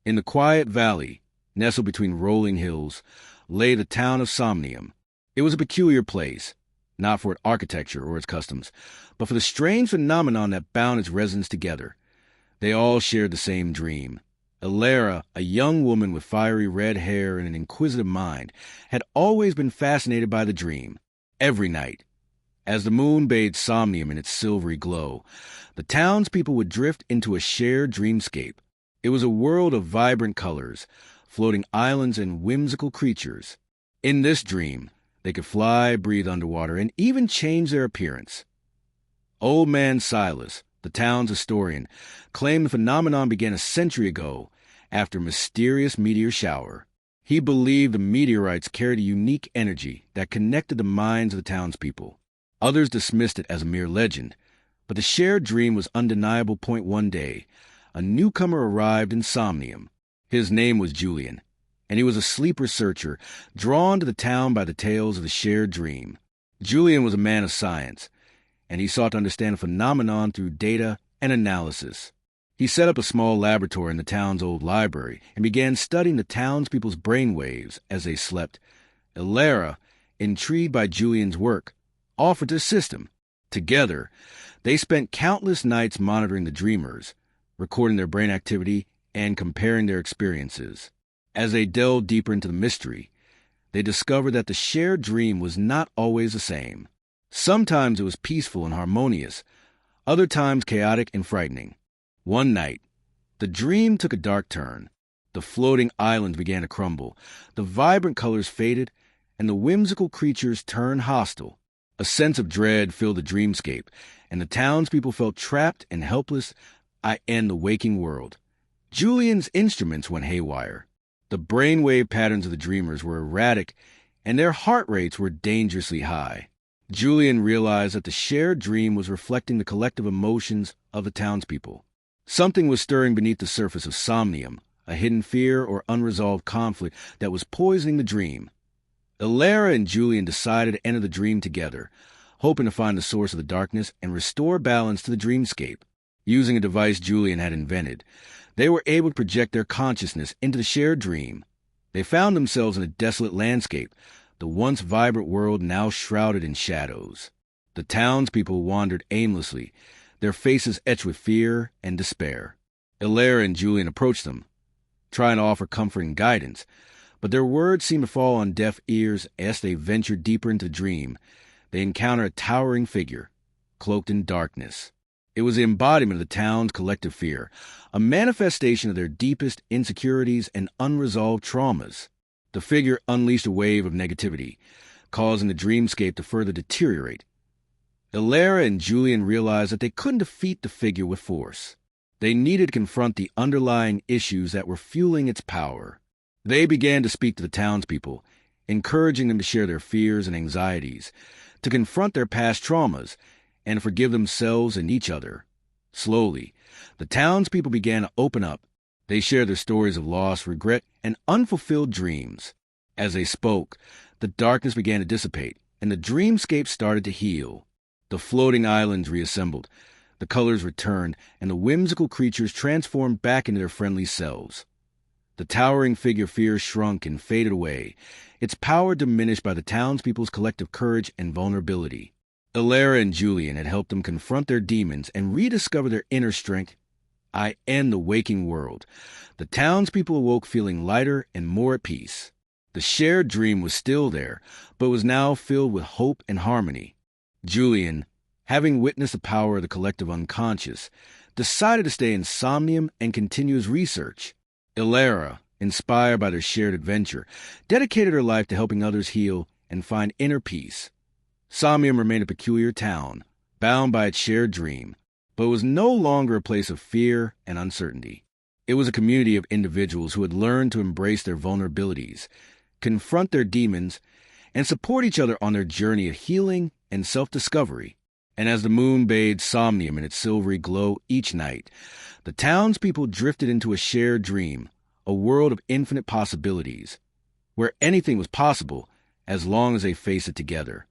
In the quiet valley, nestled between rolling hills, lay the town of Somnium. It was a peculiar place, not for its architecture or its customs, but for the strange phenomenon that bound its residents together. They all shared the same dream. Elara, a young woman with fiery red hair and an inquisitive mind, had always been fascinated by the dream. Every night, as the moon bathed Somnium in its silvery glow, the townspeople would drift into a shared dreamscape. It was a world of vibrant colors, floating islands and whimsical creatures. In this dream, they could fly, breathe underwater, and even change their appearance. Old Man Silas, the town's historian, claimed the phenomenon began a century ago after a mysterious meteor shower. He believed the meteorites carried a unique energy that connected the minds of the townspeople. Others dismissed it as a mere legend, but the shared dream was undeniable. One day, a newcomer arrived in Somnium. His name was Julian, and he was a sleep researcher drawn to the town by the tales of the shared dream. Julian was a man of science, and he sought to understand the phenomenon through data and analysis. He set up a small laboratory in the town's old library and began studying the townspeople's brainwaves as they slept. Elara, intrigued by Julian's work, offered to assist him. Together, they spent countless nights monitoring the dreamers, recording their brain activity and comparing their experiences. As they delved deeper into the mystery, they discovered that the shared dream was not always the same. Sometimes it was peaceful and harmonious, other times chaotic and frightening. One night, the dream took a dark turn. The floating islands began to crumble, the vibrant colors faded, and the whimsical creatures turned hostile. A sense of dread filled the dreamscape, and the townspeople felt trapped and helpless in the waking world. Julian's instruments went haywire. The brainwave patterns of the dreamers were erratic, and their heart rates were dangerously high. Julian realized that the shared dream was reflecting the collective emotions of the townspeople. Something was stirring beneath the surface of Somnium, a hidden fear or unresolved conflict that was poisoning the dream. Elara and Julian decided to enter the dream together, hoping to find the source of the darkness and restore balance to the dreamscape. Using a device Julian had invented, they were able to project their consciousness into the shared dream. They found themselves in a desolate landscape, the once vibrant world now shrouded in shadows. The townspeople wandered aimlessly, their faces etched with fear and despair. Elara and Julian approached them, trying to offer comfort and guidance, but their words seemed to fall on deaf ears. As they ventured deeper into the dream, they encountered a towering figure, cloaked in darkness. It was the embodiment of the town's collective fear, a manifestation of their deepest insecurities and unresolved traumas. The figure unleashed a wave of negativity, causing the dreamscape to further deteriorate. Elara and Julian realized that they couldn't defeat the figure with force. They needed to confront the underlying issues that were fueling its power. They began to speak to the townspeople, encouraging them to share their fears and anxieties, to confront their past traumas, and forgive themselves and each other. Slowly, the townspeople began to open up. They shared their stories of loss, regret, and unfulfilled dreams. As they spoke, the darkness began to dissipate, and the dreamscape started to heal. The floating islands reassembled, the colors returned, and the whimsical creatures transformed back into their friendly selves. The towering figure fear shrunk and faded away, its power diminished by the townspeople's collective courage and vulnerability. Elara and Julian had helped them confront their demons and rediscover their inner strength. In the waking world, the townspeople awoke feeling lighter and more at peace. The shared dream was still there, but was now filled with hope and harmony. Julian, having witnessed the power of the collective unconscious, decided to stay in Somnium and continue his research. Elara, inspired by their shared adventure, dedicated her life to helping others heal and find inner peace. Somnium remained a peculiar town, bound by its shared dream, but it was no longer a place of fear and uncertainty. It was a community of individuals who had learned to embrace their vulnerabilities, confront their demons, and support each other on their journey of healing and self-discovery. And as the moon bathed Somnium in its silvery glow each night, the townspeople drifted into a shared dream, a world of infinite possibilities, where anything was possible as long as they faced it together.